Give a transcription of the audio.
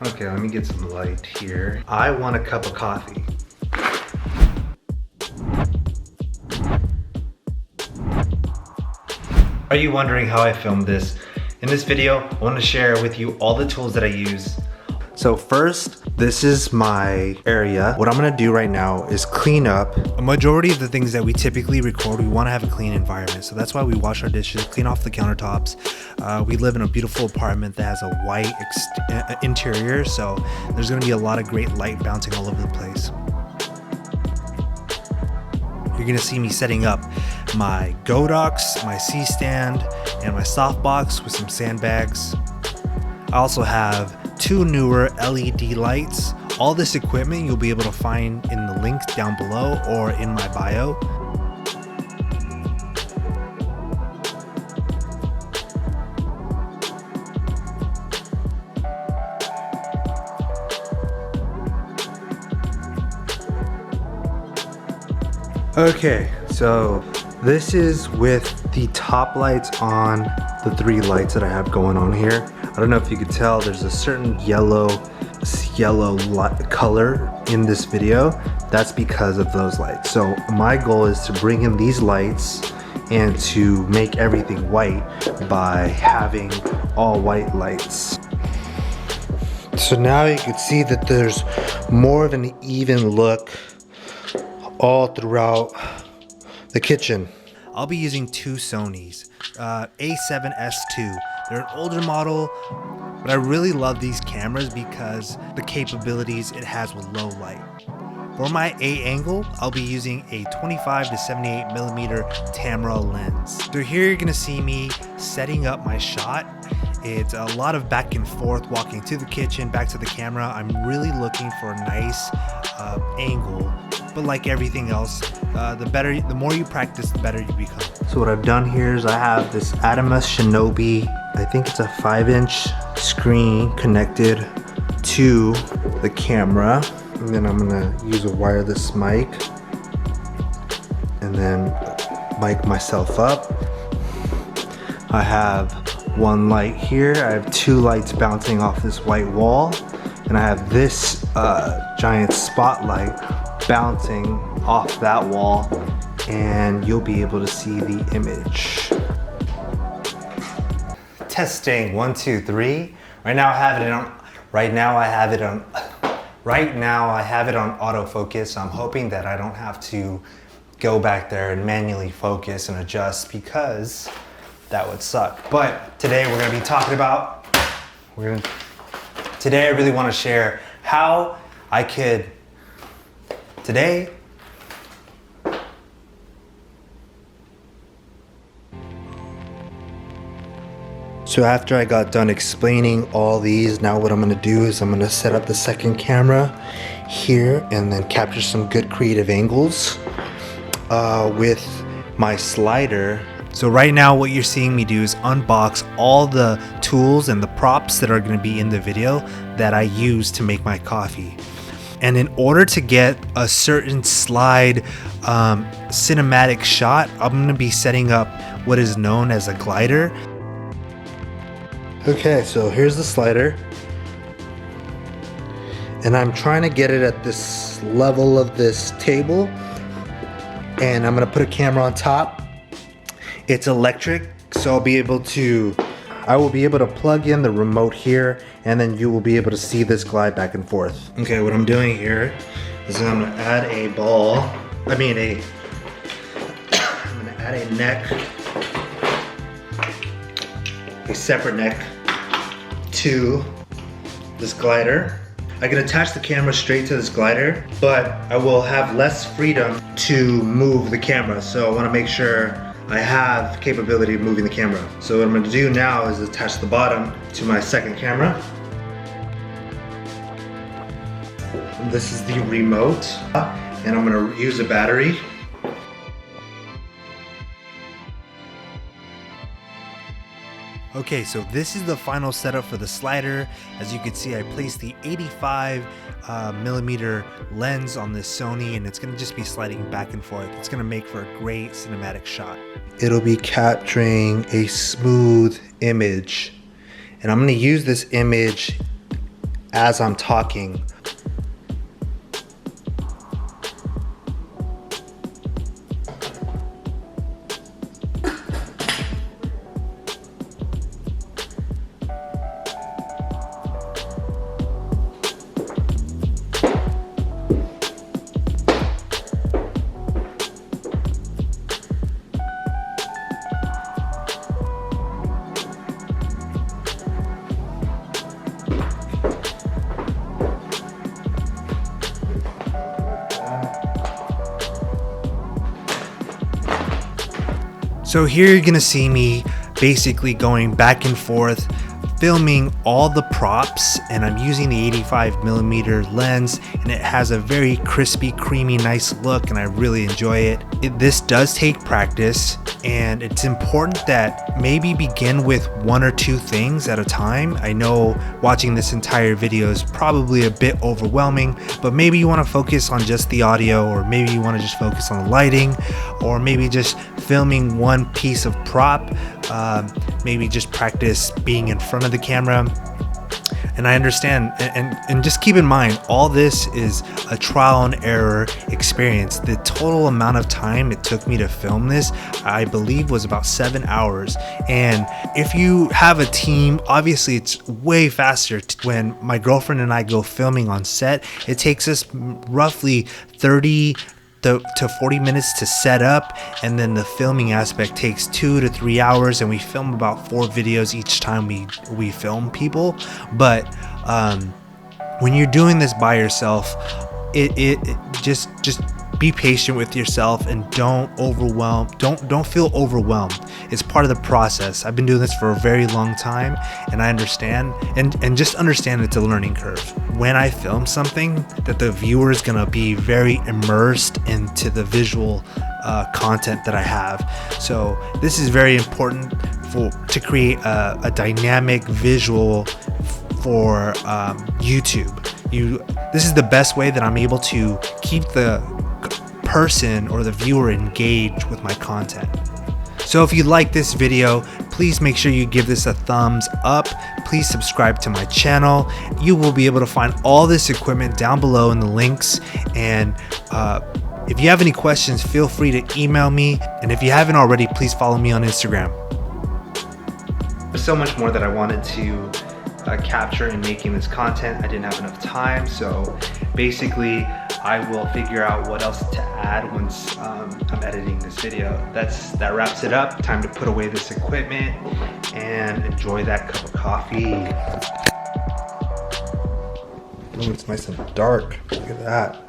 Okay, let me get some light here. I want a cup of coffee. Are you wondering how I filmed this? In this video, I want to share with you all the tools that I use. So first, this is my area. What I'm gonna do right now is clean up. A majority of the things that we typically record, we wanna have a clean environment. So that's why we wash our dishes, clean off the countertops. We live in a beautiful apartment that has a white interior, so there's gonna be a lot of great light bouncing all over the place. You're gonna see me setting up my Godox, my C-stand, and my softbox with some sandbags. I also have 2 newer LED lights. All this equipment you'll be able to find in the links down below or in my bio. Okay, so this is with the top lights on the 3 lights that I have going on here. I don't know if you could tell, there's a certain yellow color in this video. That's because of those lights. So my goal is to bring in these lights and to make everything white by having all white lights. So now you can see that there's more of an even look all throughout the kitchen. I'll be using 2 Sonys, A7S2. They're an older model, but I really love these cameras because the capabilities it has with low light. For my A angle, I'll be using a 25 to 78 millimeter Tamra lens. So here you're gonna see me setting up my shot. It's a lot of back and forth, walking to the kitchen, back to the camera. I'm really looking for a nice angle, but like everything else, the more you practice, the better you become. So what I've done here is I have this Atomos Shinobi, I think it's a 5-inch screen connected to the camera. And then I'm gonna use a wireless mic and then mic myself up. I have 1 light here. I have 2 lights bouncing off this white wall. And I have this giant spotlight bouncing off that wall, and you'll be able to see the image. Testing 1, 2, 3. Right now I have it on autofocus. I'm hoping that I don't have to go back there and manually focus and adjust because that would suck. But today we're gonna be talking about, today I really wanna share how I could, So after I got done explaining all these, now what I'm gonna do is I'm gonna set up the second camera here and then capture some good creative angles with my slider. So right now what you're seeing me do is unbox all the tools and the props that are gonna be in the video that I use to make my coffee. And in order to get a certain slide cinematic shot, I'm gonna be setting up what is known as a glider. Okay, so here's the slider. And I'm trying to get it at this level of this table. And I'm gonna put a camera on top. It's electric, so I will be able to plug in the remote here, and then you will be able to see this glide back and forth. Okay, what I'm doing here is I'm gonna add a neck, a separate neck to this glider. I can attach the camera straight to this glider, but I will have less freedom to move the camera. So I wanna make sure I have capability of moving the camera. So what I'm gonna do now is attach the bottom to my second camera. And this is the remote, and I'm gonna use a battery. Okay, so this is the final setup for the slider. As you can see, I placed the 85 millimeter lens on this Sony, and it's gonna just be sliding back and forth. It's gonna make for a great cinematic shot. It'll be capturing a smooth image, and I'm gonna use this image as I'm talking. So here you're gonna see me basically going back and forth, filming all the props, and I'm using the 85mm lens, and it has a very crispy, creamy, nice look, and I really enjoy it. This does take practice, and it's important that maybe begin with 1 or 2 things at a time. I know watching this entire video is probably a bit overwhelming, but maybe you want to focus on just the audio, or maybe you want to just focus on the lighting, or maybe just filming one piece of prop, maybe just practice being in front of the camera. And I understand, and just keep in mind, all this is a trial and error experience. The total amount of time it took me to film this, I believe, was about 7 hours. And if you have a team, obviously it's way faster. When my girlfriend and I go filming on set, it takes us roughly 30 to 40 minutes to set up, and then the filming aspect takes 2 to 3 hours, and we film about 4 videos each time we film people. But when you're doing this by yourself, it just be patient with yourself, and don't feel overwhelmed. It's part of the process. I've been doing this for a very long time, and I understand, and just understand it's a learning curve. When I film something, that the viewer is gonna be very immersed into the visual content that I have. So this is very important to create a dynamic visual for YouTube. This is the best way that I'm able to keep the person or the viewer engaged with my content. So if you like this video, please make sure you give this a thumbs up. Please subscribe to my channel. You will be able to find all this equipment down below in the links. And if you have any questions, feel free to email me. And if you haven't already, please follow me on Instagram. There's so much more that I wanted to capture in making this content. I didn't have enough time, so basically I will figure out what else to add once I'm editing this video. That wraps it up. Time to put away this equipment and enjoy that cup of coffee. Oh, it's nice and dark. Look at that.